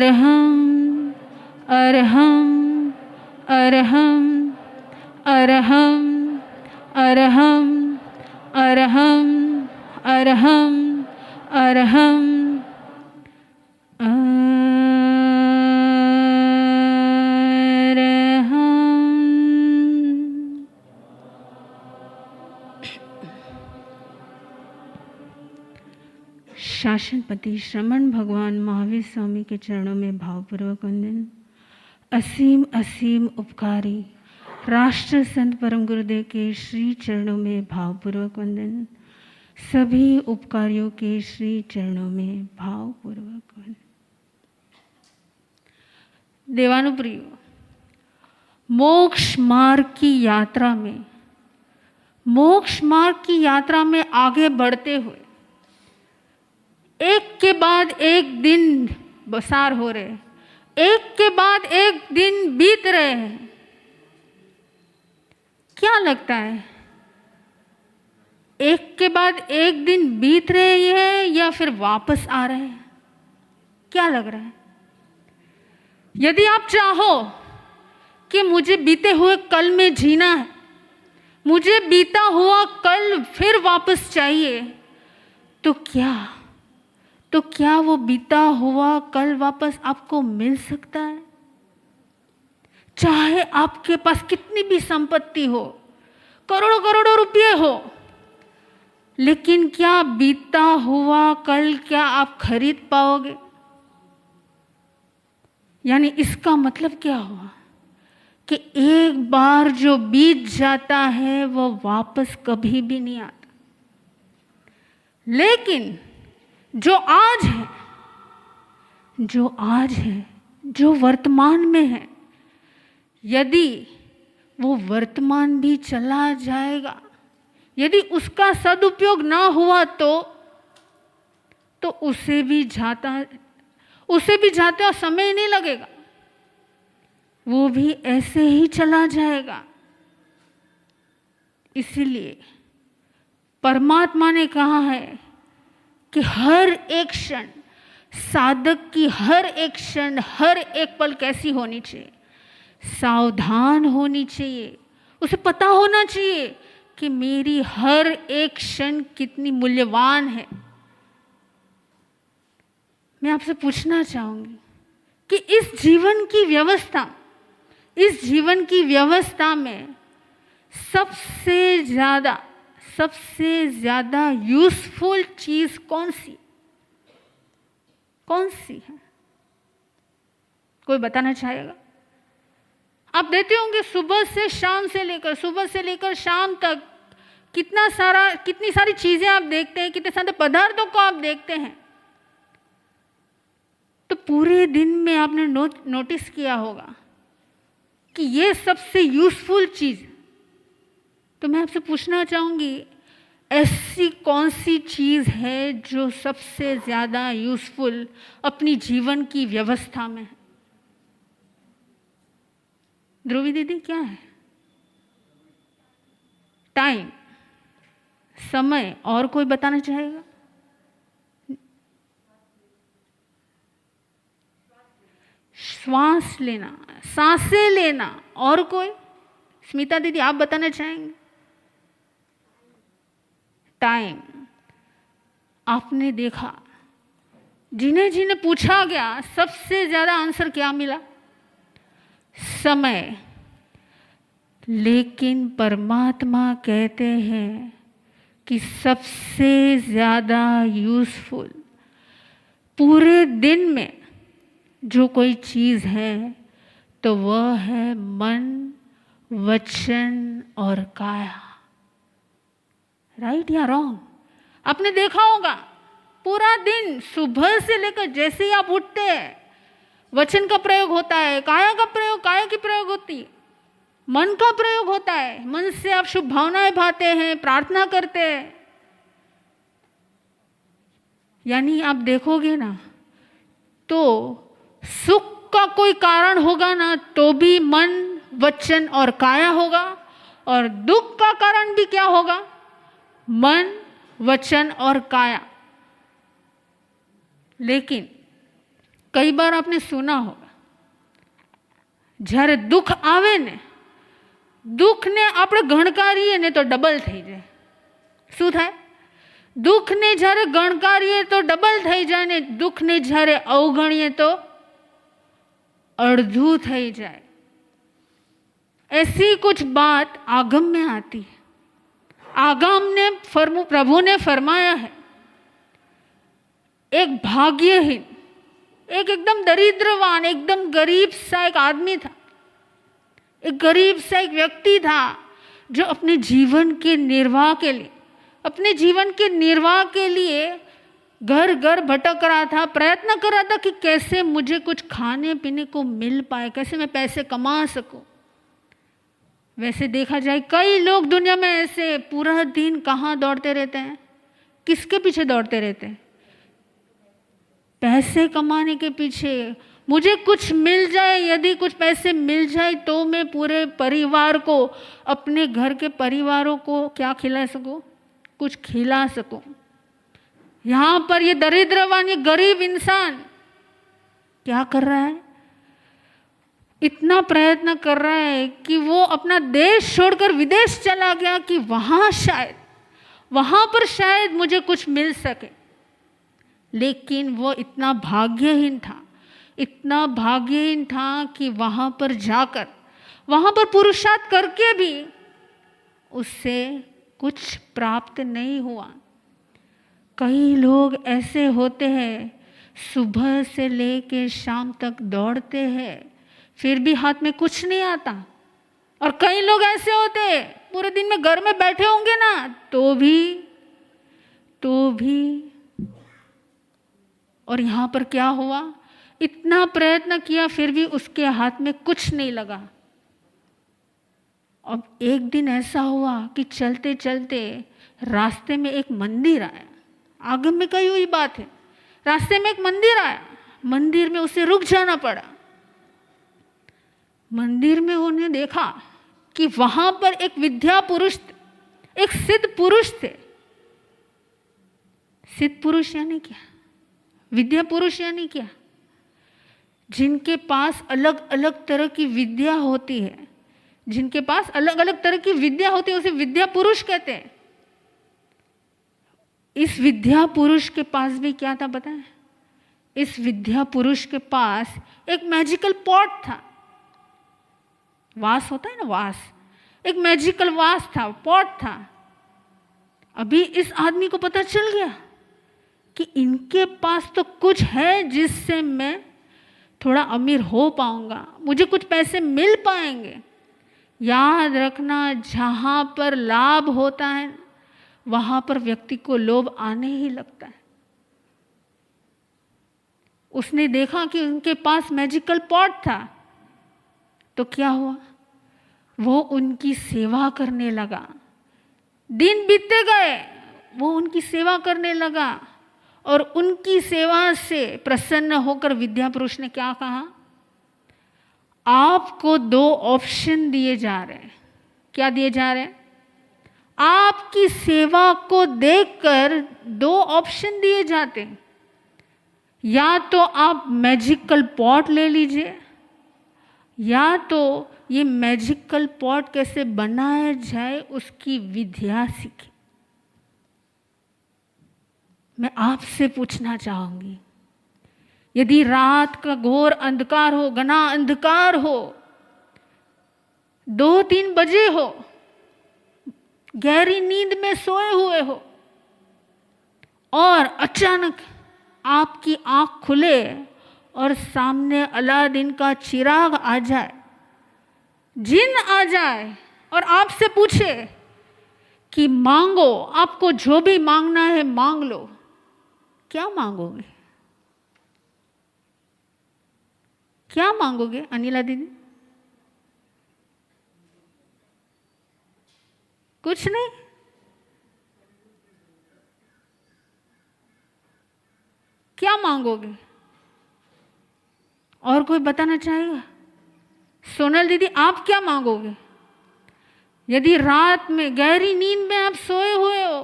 अरहम अरहम अरहम अरहम अरहम अरहम अरहम अरहम शासनपति श्रमण भगवान महावीर स्वामी के चरणों में भावपूर्वक वंदन। असीम असीम उपकारी राष्ट्र संत परम गुरुदेव के श्री चरणों में भावपूर्वक वंदन। सभी उपकारियों के श्री चरणों में भावपूर्वक वंदन। देवानुप्रिय, मोक्ष मार्ग की यात्रा में आगे बढ़ते हुए एक के बाद एक दिन बसार हो रहे, एक के बाद एक दिन बीत रहे हैं। क्या लगता है, एक के बाद एक दिन बीत रहे हैं या फिर वापस आ रहे हैं? क्या लग रहा है? यदि आप चाहो कि मुझे बीते हुए कल में जीना है, मुझे बीता हुआ कल फिर वापस चाहिए, तो क्या वो बीता हुआ कल वापस आपको मिल सकता है? चाहे आपके पास कितनी भी संपत्ति हो, करोड़ों करोड़ों रुपये हो, लेकिन क्या बीता हुआ कल क्या आप खरीद पाओगे? यानी इसका मतलब क्या हुआ कि एक बार जो बीत जाता है वो वापस कभी भी नहीं आता। लेकिन जो आज है, जो वर्तमान में है, यदि वो वर्तमान भी चला जाएगा, यदि उसका सदुपयोग ना हुआ तो उसे भी जाते और समय नहीं लगेगा, वो भी ऐसे ही चला जाएगा। इसीलिए परमात्मा ने कहा है कि हर एक क्षण, साधक की हर एक क्षण, हर एक पल कैसी होनी चाहिए? सावधान होनी चाहिए। उसे पता होना चाहिए कि मेरी हर एक क्षण कितनी मूल्यवान है। मैं आपसे पूछना चाहूंगी कि इस जीवन की व्यवस्था में सबसे ज्यादा यूजफुल चीज कौन सी है? कोई बताना चाहेगा? आप देते होंगे सुबह से लेकर शाम तक कितनी सारी चीजें आप देखते हैं, कितने सारे पदार्थों को आप देखते हैं। तो पूरे दिन में आपने नोटिस किया होगा कि ये सबसे यूजफुल चीज। तो मैं आपसे पूछना चाहूंगी, ऐसी कौन सी चीज है जो सबसे ज्यादा यूजफुल अपनी जीवन की व्यवस्था में है? ध्रुवी दीदी, क्या है? टाइम, समय। और कोई बताना चाहेगा? श्वास लेना, सांसें लेना। और कोई? स्मिता दीदी, आप बताना चाहेंगे? टाइम। आपने देखा, जिन्हें पूछा गया सबसे ज्यादा आंसर क्या मिला? समय। लेकिन परमात्मा कहते हैं कि सबसे ज्यादा यूजफुल पूरे दिन में जो कोई चीज है तो वह है मन, वचन और काया। राइट या रॉन्ग? आपने देखा होगा पूरा दिन, सुबह से लेकर जैसे ही आप उठते हैं, वचन का प्रयोग होता है, काया की प्रयोग होती है, मन का प्रयोग होता है। मन से आप शुभ भावनाएं भाते हैं, प्रार्थना करते हैं। यानी आप देखोगे ना, तो सुख का कोई कारण होगा ना तो भी मन, वचन और काया होगा, और दुख का कारण भी क्या होगा? मन, वचन और काया। लेकिन कई बार आपने सुना होगा, જ્યારે દુઃખ આવે ને, દુઃખને આપણે ગણકારીએ ને તો ડબલ થઈ જાય. શું થાય? દુઃખને જ્યારે ગણકારીએ તો ડબલ થઈ જાય ને દુઃખને જ્યારે અવગણીએ તો અડધું થઈ જાય. ऐसी कुछ बात आगम में आती है. आगम ने प्रभु ने फरमाया है, एक भाग्यहीन, एक एकदम दरिद्रवान, एकदम गरीब सा एक आदमी था, एक गरीब सा एक व्यक्ति था जो अपने जीवन के निर्वाह के लिए, अपने जीवन के निर्वाह के लिए घर घर भटक रहा था, प्रयत्न कर रहा था कि कैसे मुझे कुछ खाने पीने को मिल पाए, कैसे मैं पैसे कमा सकूं. वैसे देखा जाए कई लोग दुनिया में ऐसे पूरा दिन कहाँ दौड़ते रहते हैं, किसके पीछे दौड़ते रहते हैं? पैसे कमाने के पीछे. मुझे कुछ मिल जाए, यदि कुछ पैसे मिल जाए तो मैं पूरे परिवार को, अपने घर के परिवारों को क्या खिला सकूं? कुछ खिला सकूं. यहाँ पर ये दरिद्रवान, ये गरीब इंसान क्या कर रहा है? इतना प्रयत्न कर रहा है कि वो अपना देश छोड़कर विदेश चला गया कि वहाँ पर शायद मुझे कुछ मिल सके. लेकिन वो इतना भाग्यहीन था, इतना भाग्यहीन था कि वहाँ पर जाकर, वहाँ पर पुरुषार्थ करके भी उससे कुछ प्राप्त नहीं हुआ. कई लोग ऐसे होते हैं, सुबह से लेके शाम तक दौड़ते हैं, फिर भी हाथ में कुछ नहीं आता. और कई लोग ऐसे होते हैं, पूरे दिन में घर में बैठे होंगे ना तो भी और यहाँ पर क्या हुआ? इतना प्रयत्न किया फिर भी उसके हाथ में कुछ नहीं लगा. अब एक दिन ऐसा हुआ कि चलते चलते रास्ते में एक मंदिर आया. आगम में कही हुई बात है. रास्ते में एक मंदिर आया, मंदिर में उसे रुक जाना पड़ा. मंदिर में उन्होंने देखा कि वहां पर एक विद्या पुरुष, एक सिद्ध पुरुष थे. सिद्ध पुरुष यानी क्या? विद्या पुरुष यानी क्या? जिनके पास अलग अलग तरह की विद्या होती है, जिनके पास अलग अलग तरह की विद्या होती है, उसे विद्या पुरुष कहते हैं. इस विद्या पुरुष के पास भी क्या था पता है? इस विद्या पुरुष के पास एक मैजिकल पॉट था. वास होता है ना, वास, एक मैजिकल वास था, पॉट था. अभी इस आदमी को पता चल गया कि इनके पास तो कुछ है जिससे मैं थोड़ा अमीर हो पाऊंगा, मुझे कुछ पैसे मिल पाएंगे. याद रखना, जहाँ पर लाभ होता है वहाँ पर व्यक्ति को लोभ आने ही लगता है. उसने देखा कि उनके पास मैजिकल पॉट था, तो क्या हुआ? वो उनकी सेवा करने लगा. दिन बीतते गए, वो उनकी सेवा करने लगा और उनकी सेवा से प्रसन्न होकर विद्या पुरुष ने क्या कहा? आपको 2 ऑप्शन दिए जा रहे हैं. क्या दिए जा रहे हैं? आपकी सेवा को देखकर 2 ऑप्शन दिए जाते हैं. या तो आप मैजिकल पॉट ले लीजिए, या तो ये मैजिकल पॉट कैसे बनाया जाए उसकी विद्या सीखें. मैं आपसे पूछना चाहूंगी, यदि रात का घोर अंधकार हो, घना अंधकार हो, 2-3 बजे हो, गहरी नींद में सोए हुए हो और अचानक आपकी आंख खुले और सामने अलादीन का चिराग आ जाए, जिन आ जाए और आपसे पूछे कि मांगो, आपको जो भी मांगना है मांग लो, क्या मांगोगे? क्या मांगोगे अनिला दीदी? कुछ नहीं? क्या मांगोगे? और कोई बताना चाहेगा? सोनल दीदी, आप क्या मांगोगे? यदि रात में गहरी नींद में आप सोए हुए हो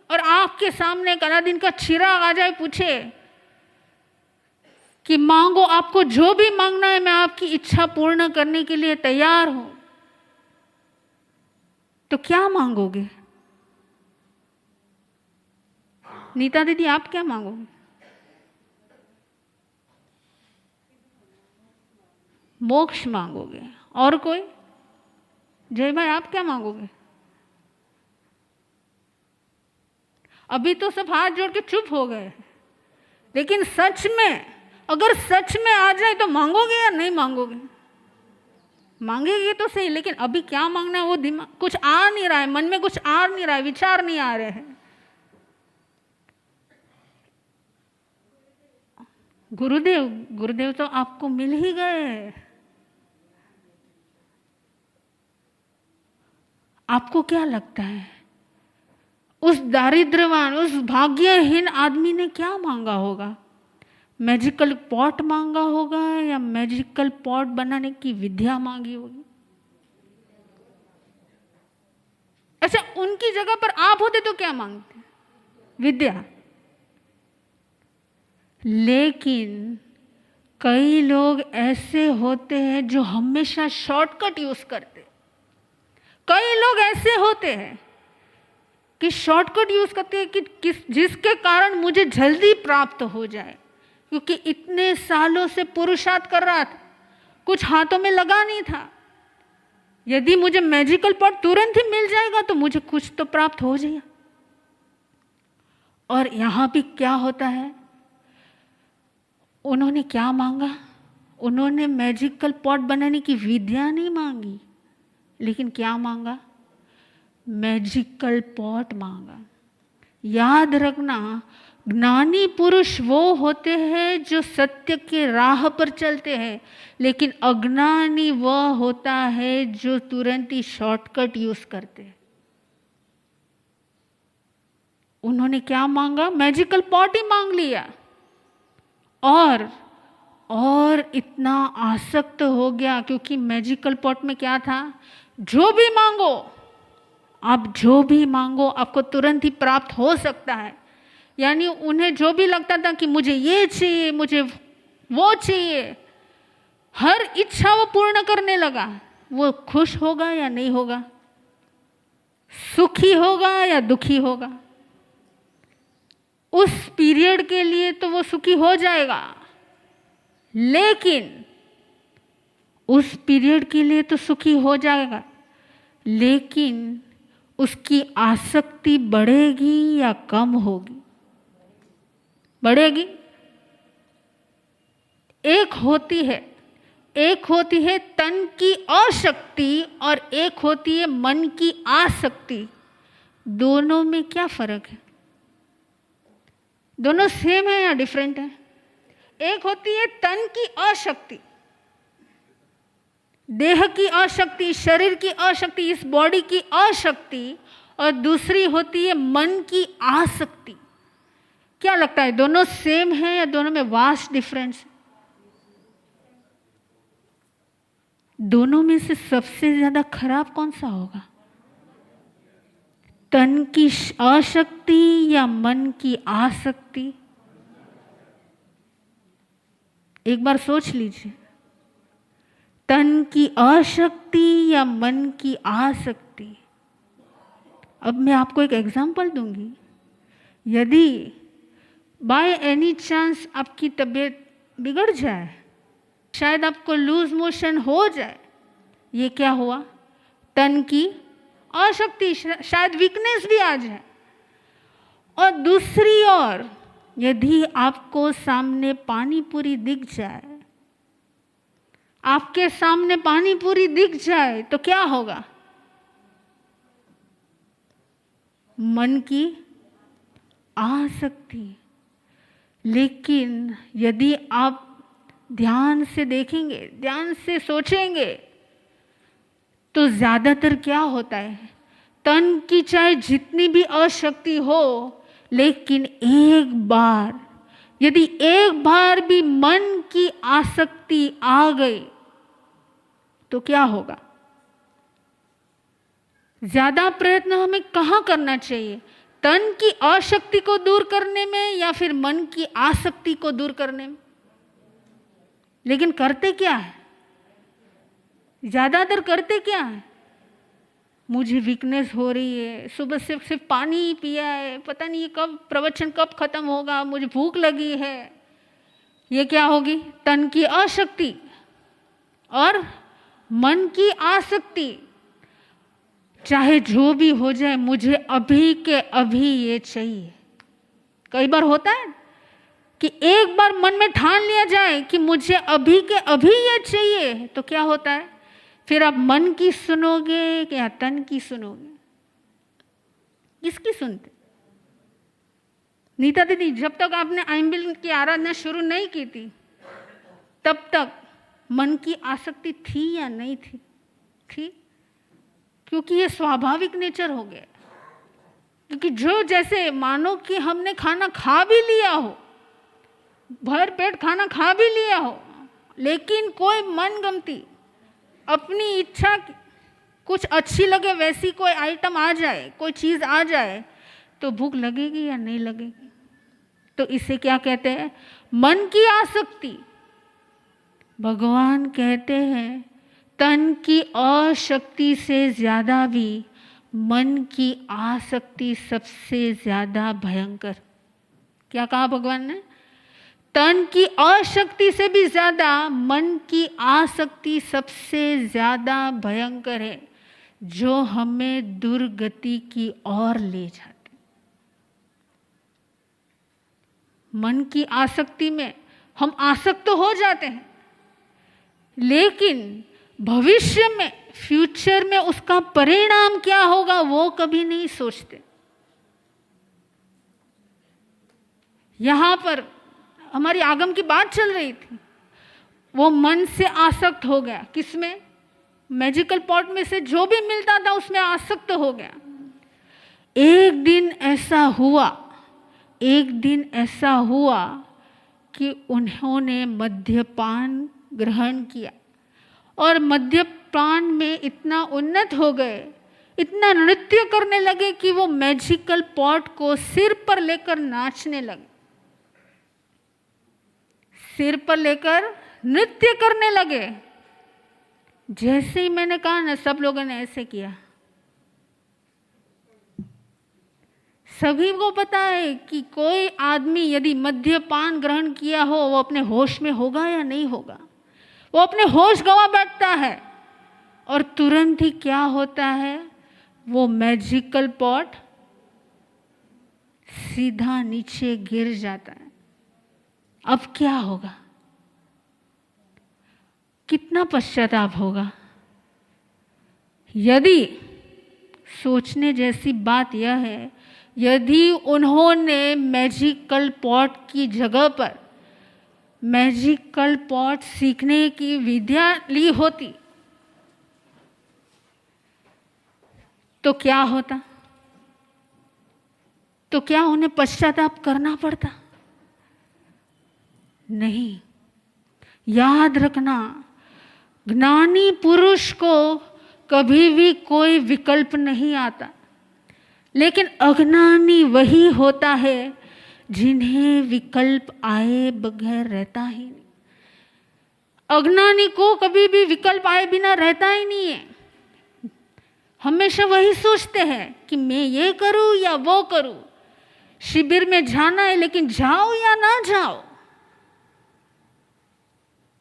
और आपके सामने अलादीन का चिराग आ जाए, पूछे कि मांगो, आपको जो भी मांगना है मैं आपकी इच्छा पूर्ण करने के लिए तैयार हूं, तो क्या मांगोगे? नीता दीदी, आप क्या मांगोगे? मोक्ष मांगोगे। और कोई? जय भाई, आप क्या मांगोगे? अभी तो सब हाथ जोड़ के चुप हो गए, लेकिन सच में, अगर सच में आ जाए तो मांगोगे या नहीं मांगोगे? मांगेगे तो सही, लेकिन अभी क्या मांगना है वो दिमाग कुछ आ नहीं रहा है, मन में कुछ आ नहीं रहा है, विचार नहीं आ रहे हैं। गुरुदेव, गुरुदेव तो आपको मिल ही गए। आपको क्या लगता है उस दारिद्र्यवान, उस भाग्यहीन आदमी ने क्या मांगा होगा? मैजिकल पॉट मांगा होगा या मैजिकल पॉट बनाने की विद्या मांगी होगी? अच्छा, उनकी जगह पर आप होते तो क्या मांगते? विद्या। लेकिन कई लोग ऐसे होते हैं जो हमेशा शॉर्टकट यूज करते। कई लोग ऐसे होते हैं कि शॉर्टकट यूज करते हैं कि जिसके कारण मुझे जल्दी प्राप्त हो जाए, क्योंकि इतने सालों से पुरुषार्थ कर रहा था, कुछ हाथों में लगा नहीं था। यदि मुझे मैजिकल पॉट तुरंत ही मिल जाएगा तो मुझे कुछ तो प्राप्त हो जाएगा। और यहां भी क्या होता है, उन्होंने क्या मांगा? उन्होंने मैजिकल पॉट बनाने की विद्या नहीं मांगी, लेकिन क्या मांगा? मैजिकल पॉट मांगा। याद रखना, ज्ञानी पुरुष वो होते हैं जो सत्य के राह पर चलते हैं, लेकिन अज्ञानी वह होता है जो तुरंत ही शॉर्टकट यूज करते हैं। उन्होंने क्या मांगा? मैजिकल पॉट ही मांग लिया, और इतना आसक्त हो गया, क्योंकि मैजिकल पॉट में क्या था? जो भी मांगो, आप जो भी मांगो आपको तुरंत ही प्राप्त हो सकता है। यानी उन्हें जो भी लगता था कि मुझे ये चाहिए, मुझे वो चाहिए, हर इच्छा वो पूर्ण करने लगा। वो खुश होगा या नहीं होगा? सुखी होगा या दुखी होगा? उस पीरियड के लिए तो वो सुखी हो जाएगा, लेकिन उस पीरियड के लिए तो सुखी हो जाएगा, लेकिन उसकी आसक्ति बढ़ेगी या कम होगी? बढ़ेगी। एक होती है तन की अशक्ति और एक होती है मन की आसक्ति। दोनों में क्या फर्क है? दोनों सेम है या डिफरेंट है? एक होती है तन की अशक्ति, देह की अशक्ति, शरीर की अशक्ति, इस बॉडी की अशक्ति, और दूसरी होती है मन की आसक्ति। क्या लगता है, दोनों सेम है या दोनों में वास्ट डिफरेंस? दोनों में से सबसे ज्यादा खराब कौन सा होगा? तन की अशक्ति या मन की आसक्ति? एक बार सोच लीजिए, तन की अशक्ति या मन की आसक्ति? अब मैं आपको एक एग्जांपल दूंगी। यदि बाय एनी चांस आपकी तबीयत बिगड़ जाए, शायद आपको लूज मोशन हो जाए, ये क्या हुआ? तन की अशक्ति, शायद वीकनेस भी आ जाए। और दूसरी ओर, यदि आपको सामने पानी पूरी दिख जाए, आपके सामने पानी पूरी दिख जाए तो क्या होगा? मन की आसक्ति। लेकिन यदि आप ध्यान से देखेंगे, ध्यान से सोचेंगे, तो ज्यादातर क्या होता है? तन की चाहे जितनी भी अशक्ति हो, लेकिन यदि एक बार भी मन की आसक्ति आ गई तो क्या होगा? ज्यादा प्रयत्न हमें कहाँ करना चाहिए? तन की अशक्ति को दूर करने में या फिर मन की आसक्ति को दूर करने में? लेकिन करते क्या है? ज़्यादातर करते क्या है? मुझे वीकनेस हो रही है, सुबह से सिर्फ पानी ही पिया है, पता नहीं कब प्रवचन कब खत्म होगा, मुझे भूख लगी है। ये क्या होगी? तन की अशक्ति और मन की आसक्ति। चाहे जो भी हो जाए, मुझे अभी के अभी ये चाहिए। कई बार होता है कि एक बार मन में ठान लिया जाए कि मुझे अभी के अभी ये चाहिए, तो क्या होता है? फिर आप मन की सुनोगे या तन की सुनोगे? किसकी सुनते? नीता दीदी, जब तक आपने आइंबिल की आराधना शुरू नहीं की थी, तब तक मन की आसक्ति थी या नहीं थी? थी, क्योंकि ये स्वाभाविक नेचर हो गया। क्योंकि जो जैसे मानो कि हमने खाना खा भी लिया हो, भर पेट खाना खा भी लिया हो, लेकिन कोई मनगमती अपनी इच्छा कुछ अच्छी लगे वैसी कोई आइटम आ जाए, कोई चीज़ आ जाए, तो भूख लगेगी या नहीं लगेगी? तो इसे क्या कहते हैं? मन की आसक्ति। भगवान कहते हैं तन की अशक्ति से ज़्यादा भी मन की आसक्ति सबसे ज़्यादा भयंकर। क्या कहा भगवान ने? तन की अशक्ति से भी ज़्यादा मन की आसक्ति सबसे ज़्यादा भयंकर है, जो हमें दुर्गति की ओर ले जाते। मन की आसक्ति में हम आसक्त तो हो जाते हैं, लेकिन भविष्य में, फ्यूचर में उसका परिणाम क्या होगा वो कभी नहीं सोचते। यहाँ पर हमारी आगम की बात चल रही थी, वो मन से आसक्त हो गया। किसमें? मैजिकल पॉट में से जो भी मिलता था उसमें आसक्त हो गया। एक दिन ऐसा हुआ कि उन्होंने मद्यपान ग्रहण किया और मद्यपान में इतना उन्नत हो गए, इतना नृत्य करने लगे कि वो मैजिकल पॉट को सिर पर लेकर नाचने लगे, सिर पर लेकर नृत्य करने लगे। जैसे ही मैंने कहा ना, सब लोगों ने ऐसे किया। सभी को पता है कि कोई आदमी यदि मद्यपान ग्रहण किया हो, वो अपने होश में होगा या नहीं होगा? वो अपने होश गंवा बैठता है और तुरंत ही क्या होता है? वो मैजिकल पॉट सीधा नीचे गिर जाता है। अब क्या होगा? कितना पश्चाताप होगा? यदि सोचने जैसी बात यह है, यदि उन्होंने मैजिकल पॉट की जगह पर मैजिकल पॉट सीखने की विद्या ली होती तो क्या होता? तो क्या उन्हें पश्चाताप करना पड़ता? नहीं। याद रखना, ज्ञानी पुरुष को कभी भी कोई विकल्प नहीं आता, लेकिन अज्ञानी वही होता है जिन्हें विकल्प आए बगैर रहता ही नहीं। अज्ञानी को कभी भी विकल्प आए बिना रहता ही नहीं है। हमेशा वही सोचते हैं कि मैं ये करूं या वो करूं। शिविर में जाना है, लेकिन जाओ या ना जाओ।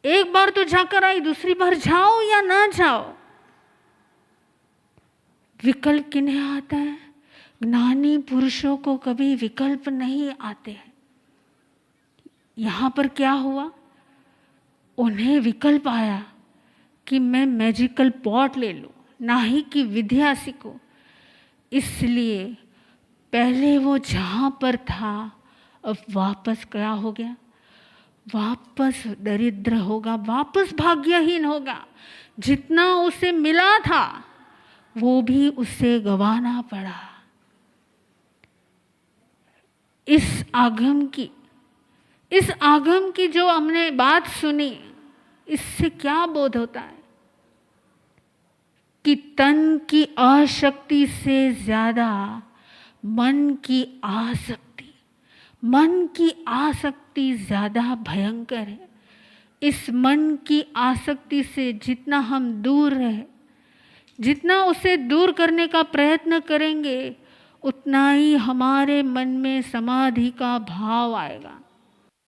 एक बार तो जाकर आई, दूसरी बार जाओ या ना जाओ। विकल्प किन्हें आता है? ज्ञानी पुरुषों को कभी विकल्प नहीं आते हैं। यहाँ पर क्या हुआ? उन्हें विकल्प आया कि मैं मैजिकल पॉट ले लूँ, ना ही कि विद्या सीखूं। इसलिए पहले वो जहाँ पर था, अब वापस क्या हो गया? वापस दरिद्र होगा, वापस भाग्यहीन होगा। जितना उसे मिला था वो भी उसे गंवाना पड़ा। इस आगम की जो हमने बात सुनी, इससे क्या बोध होता है? कि तन की अशक्ति से ज्यादा मन की आसक्ति ज्यादा भयंकर है। इस मन की आसक्ति से जितना हम दूर रहे, जितना उसे दूर करने का प्रयत्न करेंगे, उतना ही हमारे मन में समाधि का भाव आएगा।